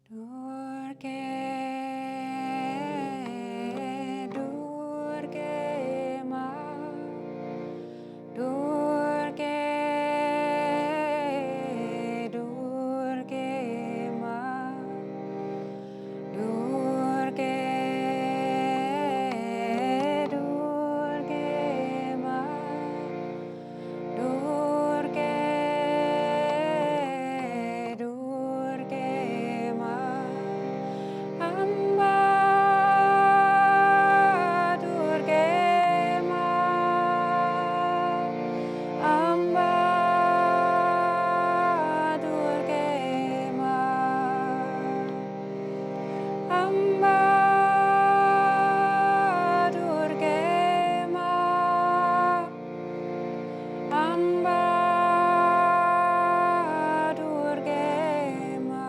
Durge Durge Ma Durge Durge Ma Durge Durge Ma Durge Durge Ma Amba Durge Ma Amba Durge Ma Amba Durge Ma Amba Durge Ma.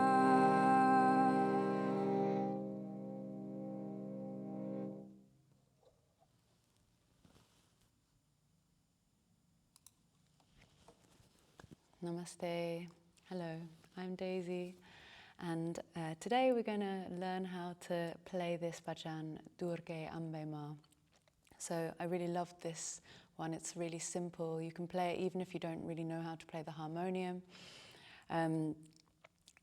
Namaste. Hello, I'm Daisy, and today we're going to learn how to play this bhajan, Durge Ambe Ma. So I really loved this one. It's really simple. You can play it even if you don't really know how to play the harmonium.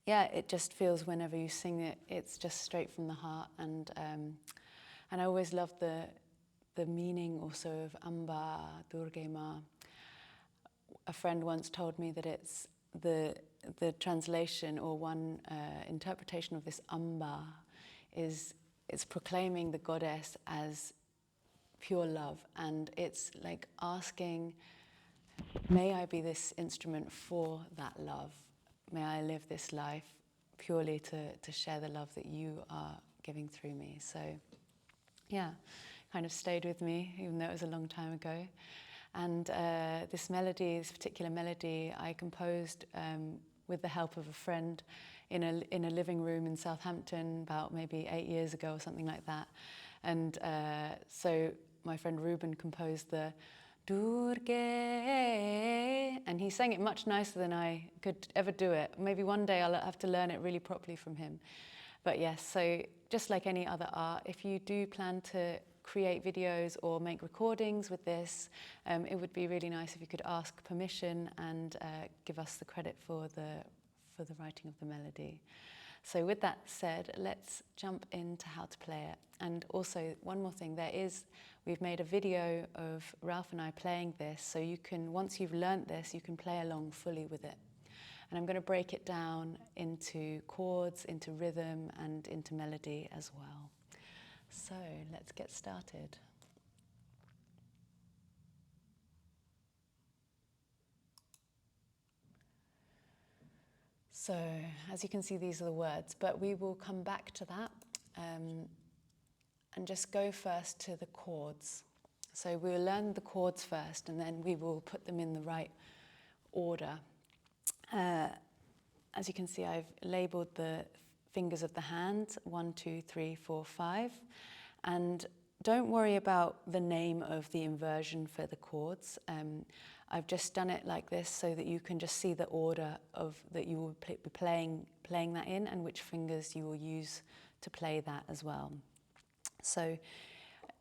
Yeah, it just feels whenever you sing it, it's just straight from the heart. And I always loved the meaning also of Amba Durge Ma. A friend once told me that it's the translation or one interpretation of this Amba is it's proclaiming the goddess as pure love, and it's like asking, may I be this instrument for that love? May I live this life purely to share the love that you are giving through me? So yeah, kind of stayed with me, even though it was a long time ago. And this particular melody, I composed with the help of a friend in a living room in Southampton about maybe 8 years ago or something like that. And so my friend Reuben composed the Durge, and he sang it much nicer than I could ever do it. Maybe one day I'll have to learn it really properly from him. But yes, so just like any other art, if you do plan to create videos or make recordings with this, it would be really nice if you could ask permission and give us the credit for the writing of the melody. So with that said, let's jump into how to play it. And also one more thing, we've made a video of Ralph and I playing this, so you can, once you've learnt this, you can play along fully with it. And I'm going to break it down into chords, into rhythm, and into melody as well. So let's get started. So as you can see, these are the words, but we will come back to that and just go first to the chords. So we'll learn the chords first, and then we will put them in the right order. As you can see, I've labeled the fingers of the hand, 1, 2, 3, 4, 5. And don't worry about the name of the inversion for the chords. I've just done it like this so that you can just see the order of that you will be playing that in, and which fingers you will use to play that as well. So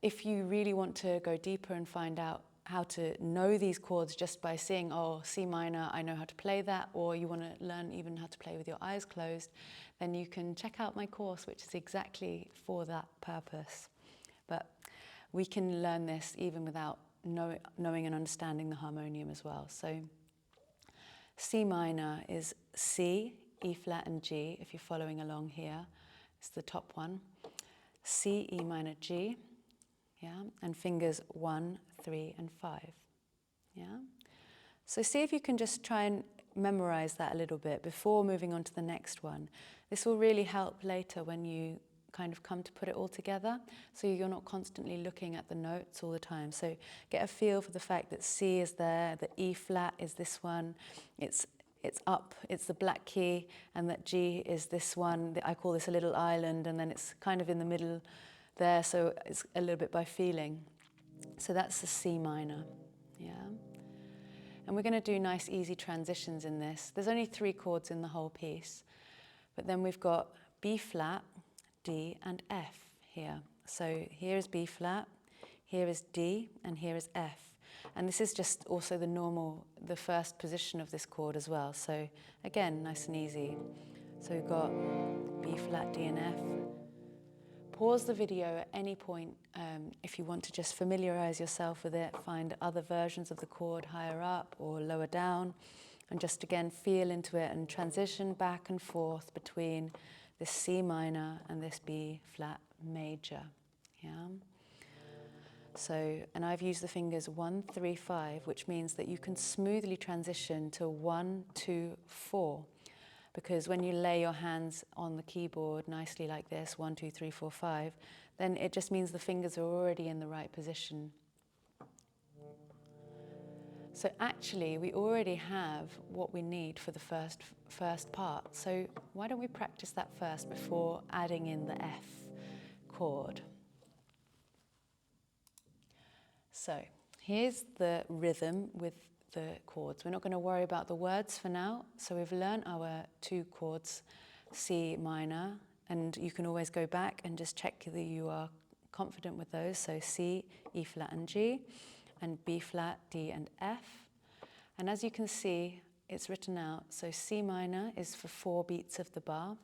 if you really want to go deeper and find out how to know these chords just by seeing, oh, C minor, I know how to play that, or you want to learn even how to play with your eyes closed, then you can check out my course, which is exactly for that purpose. But we can learn this even without knowing and understanding the harmonium as well. So C minor is C, E flat and G, if you're following along here. It's the top one. C, E minor, G, yeah, and fingers 1, 3, and 5, yeah. So see if you can just try and memorize that a little bit before moving on to the next one. This will really help later when you kind of come to put it all together, so you're not constantly looking at the notes all the time. So get a feel for the fact that C is there, that E flat is this one, it's up, it's the black key, and that G is this one. I call this a little island, and then it's kind of in the middle there, so it's a little bit by feeling. So that's the C minor, yeah. And we're going to do nice easy transitions in this. There's only 3 chords in the whole piece, but then we've got B flat, D, and F here. So here is B flat, here is D, and here is F. And this is just also the first position of this chord as well. So again, nice and easy. So we've got B flat, D, and F. Pause the video at any point if you want to just familiarize yourself with it, find other versions of the chord higher up or lower down, and just again feel into it and transition back and forth between this C minor and this B flat major. Yeah. So, and I've used the fingers 1, 3, 5, which means that you can smoothly transition to 1, 2, 4. Because when you lay your hands on the keyboard nicely like this, 1, 2, 3, 4, 5, then it just means the fingers are already in the right position. So actually, we already have what we need for the first part. So why don't we practice that first before adding in the F chord? So here's the rhythm with the chords. We're not going to worry about the words for now. So we've learned our 2 chords, C minor, and you can always go back and just check that you are confident with those. So C, E flat and G, and B flat, D and F. And as you can see, it's written out. So C minor is for 4 beats of the bar,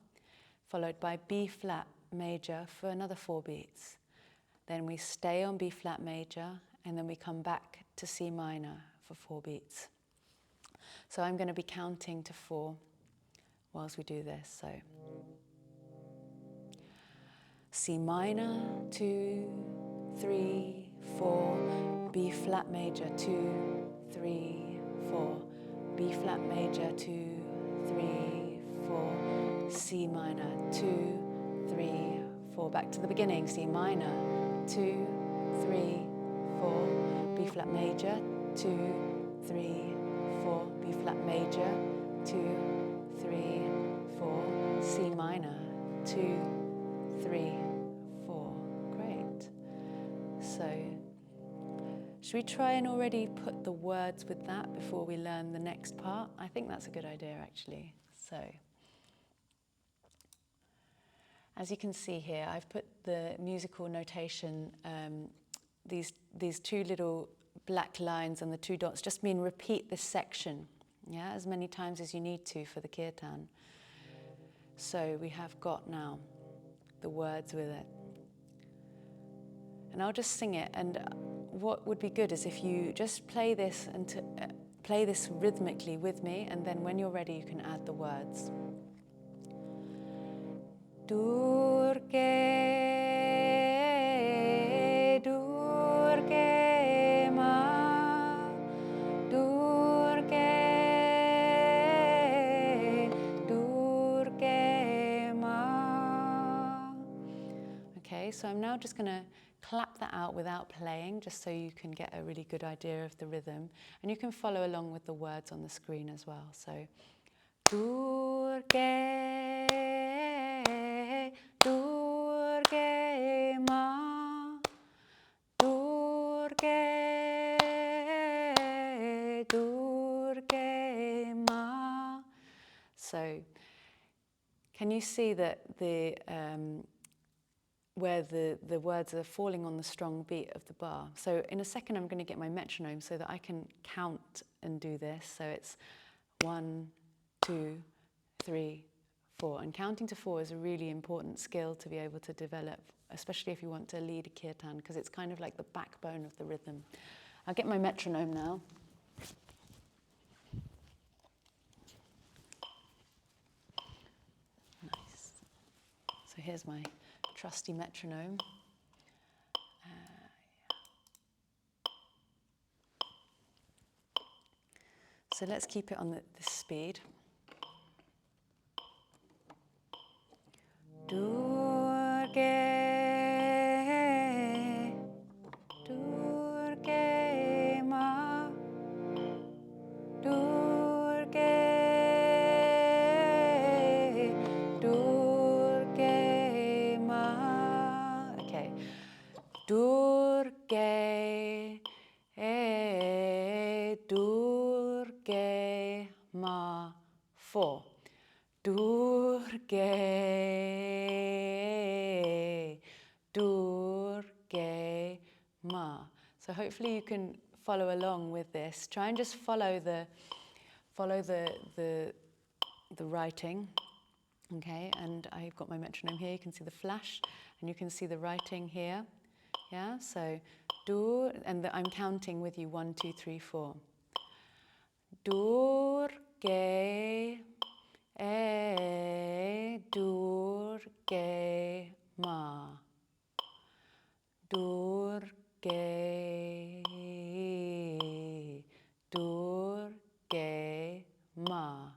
followed by B flat major for another 4 beats. Then we stay on B flat major, and then we come back to C minor for 4 beats. So I'm going to be counting to 4 whilst we do this. So C minor, 2, 3, 4, B flat major, 2, 3, 4, B flat major, 2, 3, 4, C minor, 2, 3, 4. Back to the beginning. C minor, 2, 3, 4, B flat major, 2, 3, 4, B flat major, 2, 3, 4, C minor, 2, 3, 4. Great. So, should we try and already put the words with that before we learn the next part? I think that's a good idea, actually. So, as you can see here, I've put the musical notation, these 2 little black lines and the 2 dots just mean repeat this section, yeah, as many times as you need to for the kirtan. So we have got now the words with it. And I'll just sing it, and what would be good is if you just play this play this rhythmically with me, and then when you're ready you can add the words. Durge, Durge Ma, Durge, Durge Ma. Okay, so I'm now just going to clap that out without playing, just so you can get a really good idea of the rhythm. And you can follow along with the words on the screen as well. So, Durge, Durge Ma, Durge, Durge Ma. So, can you see that where the words are falling on the strong beat of the bar? So in a second I'm going to get my metronome so that I can count and do this. So it's 1, 2, 3, 4. And counting to 4 is a really important skill to be able to develop, especially if you want to lead a kirtan, because it's kind of like the backbone of the rhythm. I'll get my metronome now. Nice. So here's my trusty metronome. So let's keep it on this speed. Durge, Durge Ma, Durge, Durge Ma. Okay. Durge, Durge Ma. 4. Durge, Durge Ma. So hopefully you can follow along with this. Try and just follow the writing. Okay, and I've got my metronome here. You can see the flash, and you can see the writing here. Yeah, so dur, and I'm counting with you 1, 2, 3, 4. Durge, Durge Ma. Durge, Durge Ma.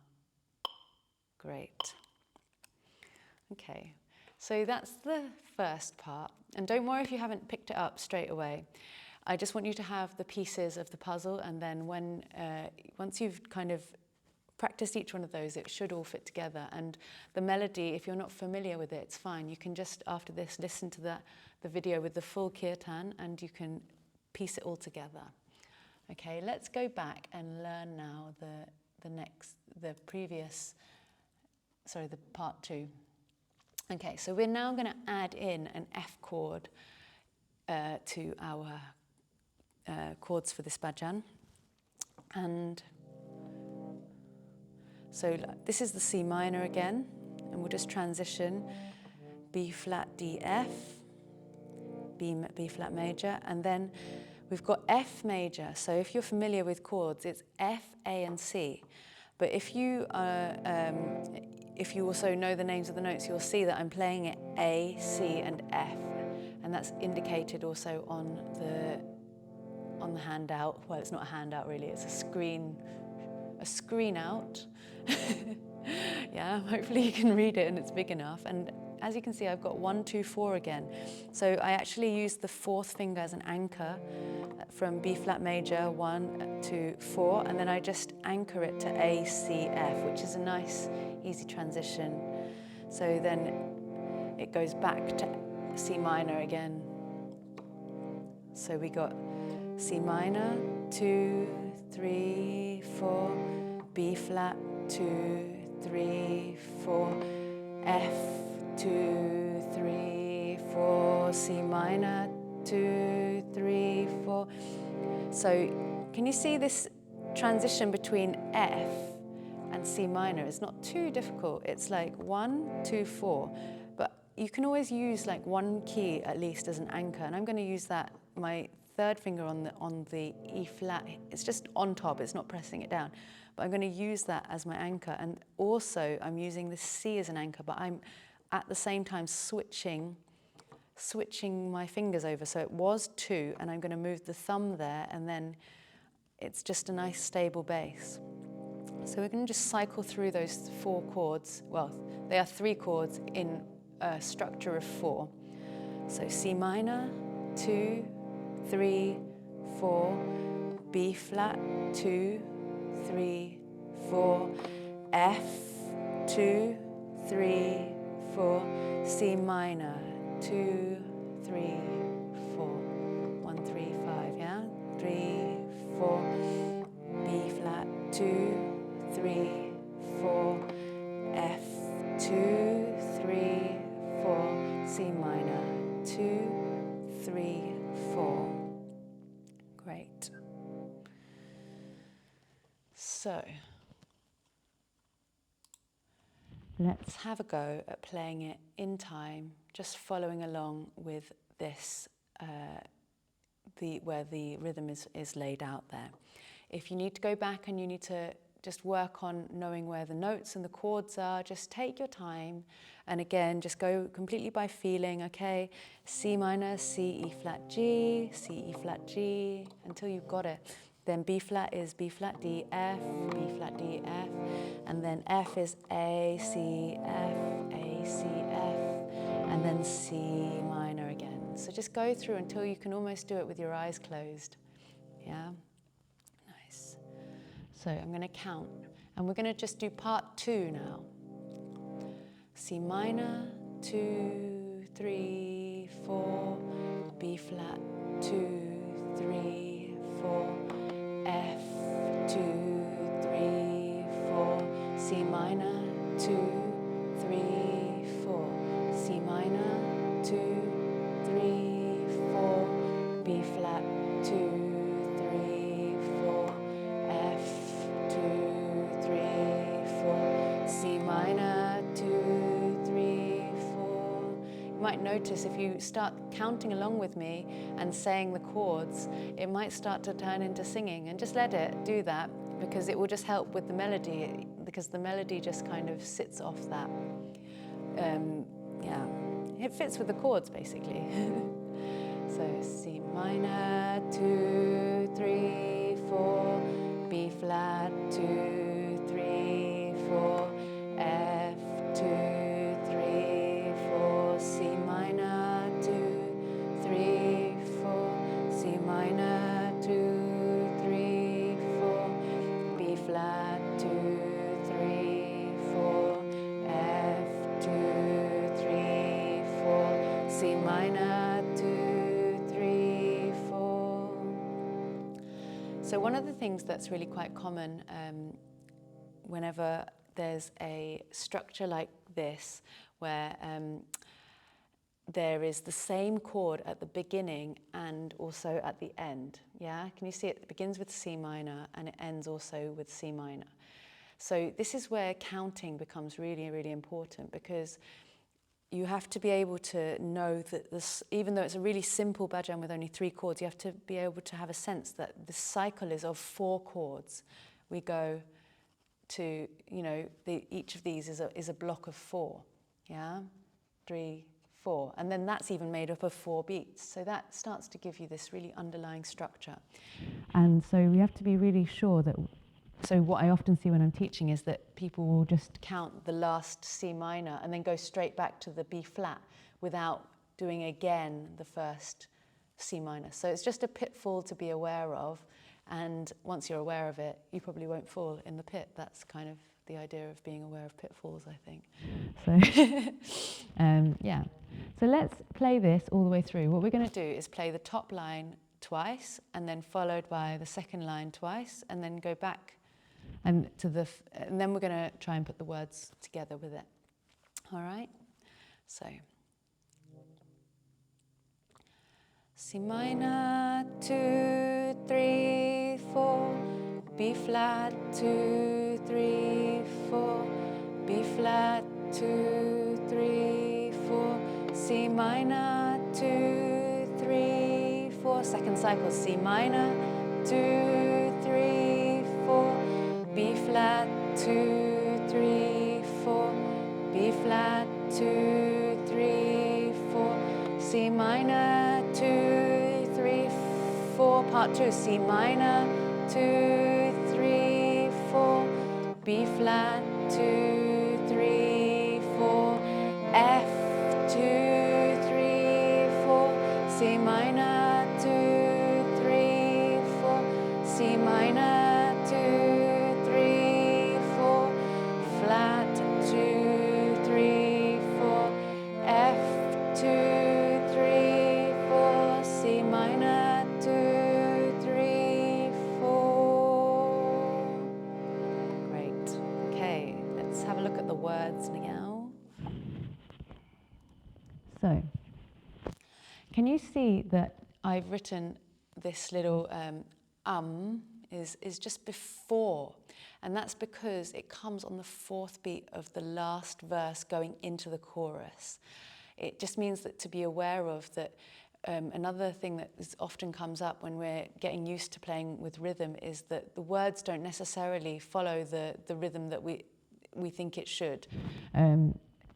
Great. Okay, so that's the first part. And don't worry if you haven't picked it up straight away. I just want you to have the pieces of the puzzle, and then once you've kind of practiced each one of those, it should all fit together. And the melody, if you're not familiar with it, it's fine. You can just, after this, listen to the video with the full kirtan, and you can piece it all together. Okay, let's go back and learn now the part 2. Okay, so we're now going to add in an F chord to our chords for this bhajan. And so this is the C minor again, and we'll just transition B flat, D, F, B flat major, and then we've got F major. So if you're familiar with chords, it's F, A, and C. But if you also know the names of the notes, you'll see that I'm playing it A, C, and F, and that's indicated also on the handout. Well, it's not a handout really; it's a screen out. Yeah, hopefully you can read it and it's big enough. And as you can see, I've got 1, 2, 4 again. So I actually use the 4th finger as an anchor from B flat major, 1, 2, 4, and then I just anchor it to A, C, F, which is a nice, easy transition. So then it goes back to C minor again. So we got C minor, 2, 3, 4, B flat, 2, 3, 4, F, 2, 3, 4, C minor, 2, 3, 4. So can you see this transition between F and C minor? It's not too difficult. It's like 1, 2, 4. But you can always use like one key at least as an anchor. And I'm going to use that, my 3rd finger on the E flat. It's just on top. It's not pressing it down. But I'm going to use that as my anchor. And also I'm using the C as an anchor, but I'm at the same time switching my fingers over. So it was 2, and I'm going to move the thumb there, and then it's just a nice stable bass. So we're going to just cycle through those 4 chords. Well, they are 3 chords in a structure of 4. So C minor, 2, 3, 4, B flat, 2, 3, 4, F, 2, 3, 4, C minor, 2, 3, 4, 1, 3, 5, yeah? 3, 4, B flat, 2, 3, 4, F, 2, 3, 4, C minor, 2, 3, 4. Great. So let's have a go at playing it in time, just following along with this, where the rhythm is laid out there. If you need to go back and you need to just work on knowing where the notes and the chords are, just take your time. And again, just go completely by feeling, okay? C minor, C, E flat, G, C, E flat, G, until you've got it. Then B flat is B flat, D, F, B flat, D, F. And then F is A, C, F, A, C, F. And then C minor again. So just go through until you can almost do it with your eyes closed. Yeah? Nice. So I'm going to count. And we're going to just do part 2 now. C minor, 2, 3, 4, B flat, 2, 3, 4, F, 2, 3, 4, C minor, 2, might notice if you start counting along with me and saying the chords, it might start to turn into singing, and just let it do that, because it will just help with the melody, because the melody just kind of sits off that. Yeah, it fits with the chords basically. So C minor, 2, 3, 4, B flat, 2, 3, 4, F, 2, 3, 4, C minor, 2, 3, 4, C minor, 2, 3, 4, B flat, 2, 3, 4, F, 2, 3, 4, C minor, 2, 3, 4. So one of the things that's really quite common whenever there's a structure like this, where there is the same chord at the beginning and also at the end. Yeah, can you see it? It begins with C minor and it ends also with C minor. So this is where counting becomes really, really important, because you have to be able to know that this, even though it's a really simple bhajan with only 3 chords, you have to be able to have a sense that the cycle is of 4 chords. We go to, you know, each of these is a block of 4, yeah? 3, 4, and then that's even made up of 4 beats. So that starts to give you this really underlying structure. And so we have to be really sure that, so what I often see when I'm teaching is that people will just count the last C minor and then go straight back to the B flat without doing again the first C minor. So it's just a pitfall to be aware of, and once you're aware of it, you probably won't fall in the pit. That's kind of the idea of being aware of pitfalls, I think. So, yeah. So let's play this all the way through. What we're going to do is play the top line twice, and then followed by the second line twice, and then go back and then we're going to try and put the words together with it. All right? So C minor, 2, 3, 4, B flat, 2, 3, 4, B flat, 2, 3, 4, C minor, 2, 3, 4, second cycle, C minor, 2, 3, 4, B flat, 2, 3, 4, B flat, 2, 3, 4, C minor, 2, 3, 4, part 2, C minor, 2, 3, 4, B flat, 2, 3, 4, F, 2, 3, 4, C minor, 2, 3, 4, C minor, 2, 3, 4, flat, 2, 3, 4, F, 2, 3, 4, C minor, 2, 3, 4. Great. Okay, let's have a look at the words now. So, can you see that I've written this little is just before, and that's because it comes on the 4th beat of the last verse going into the chorus. It just means that to be aware of that. Another thing that often comes up when we're getting used to playing with rhythm is that the words don't necessarily follow the rhythm that we think it should.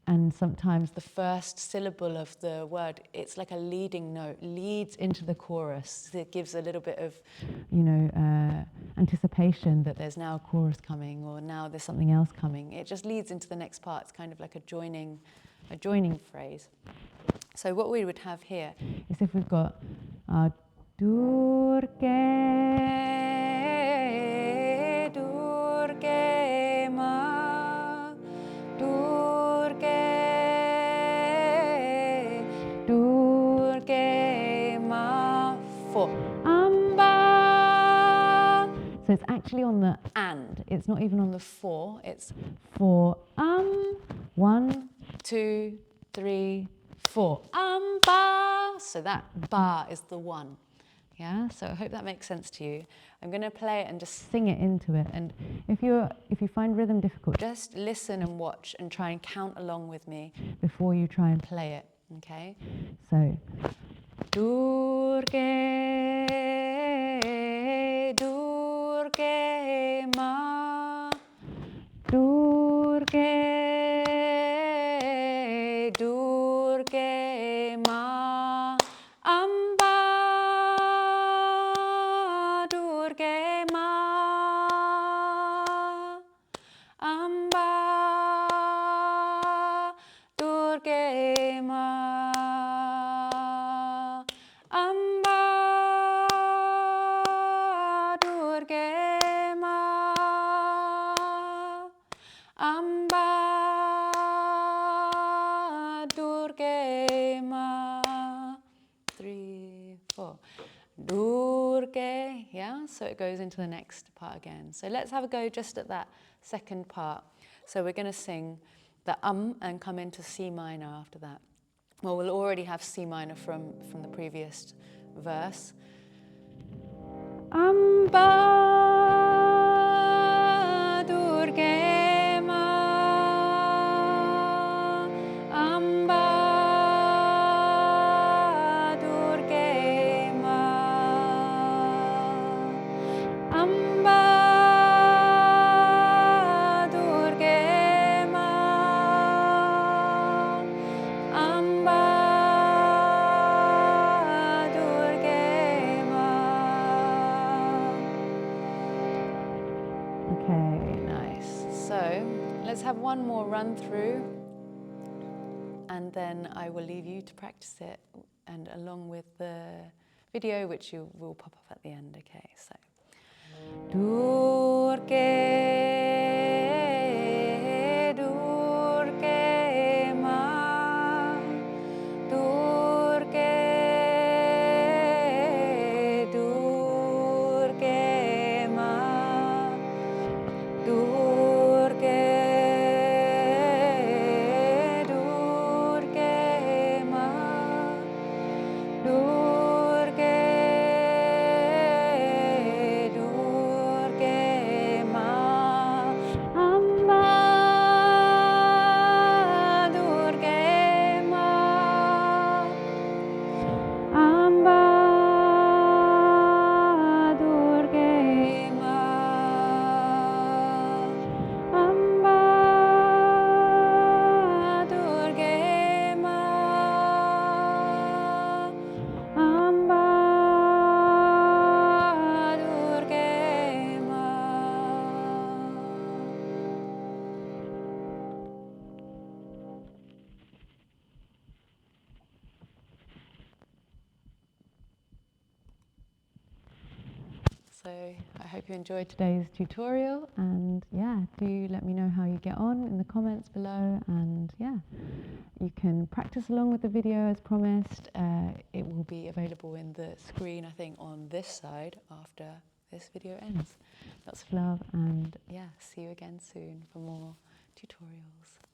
And sometimes the first syllable of the word, it's like a leading note, leads into the chorus. It gives a little bit of, you know, anticipation that there's now a chorus coming, or now there's something else coming. It just leads into the next part. It's kind of like a joining phrase. So what we would have here is if we've got Durge Durge Ma, Durge Durge Ma, 4 Amba. So it's actually on the and. It's not even on the 4. It's 4 1, 2, 3, 4 Amba. So that ba is the 1. Yeah, so I hope that makes sense to you. I'm going to play it and just sing it into it. And if you find rhythm difficult, just listen and watch and try and count along with me before you try and play it. Okay, so Durge, Durge Ma, Durge, Durge Ma, Amba Durge Ma, Amba Durge Ma, Amba Durge Ma, Amba Durge Ma. 3, 4. Durge, yeah? So it goes into the next part again. So let's have a go just at that second part. So we're going to sing the and come into C minor after that. Well, we'll already have C minor from the previous verse. Amba Durge Ma, Amba Durge Ma, Amba Durge Ma, Amba Durge Ma. Okay, nice. So let's have one more run through, and then I will leave you to practice it, and along with the video, which you will pop up at the end. Okay, so Durge, Durge Ma, Durge, Durge Ma, Durge, Durge Ma, Durge, Durge Ma, Amba Durge Ma, Amba Durge Ma, Amba Durge Ma, Amba Durge Ma. So I hope you enjoyed today's tutorial, and yeah, do let me know how you get on in the comments below, and yeah, you can practice along with the video as promised. It will be available in the screen, I think, on this side after this video ends. Lots of love, and yeah, see you again soon for more tutorials.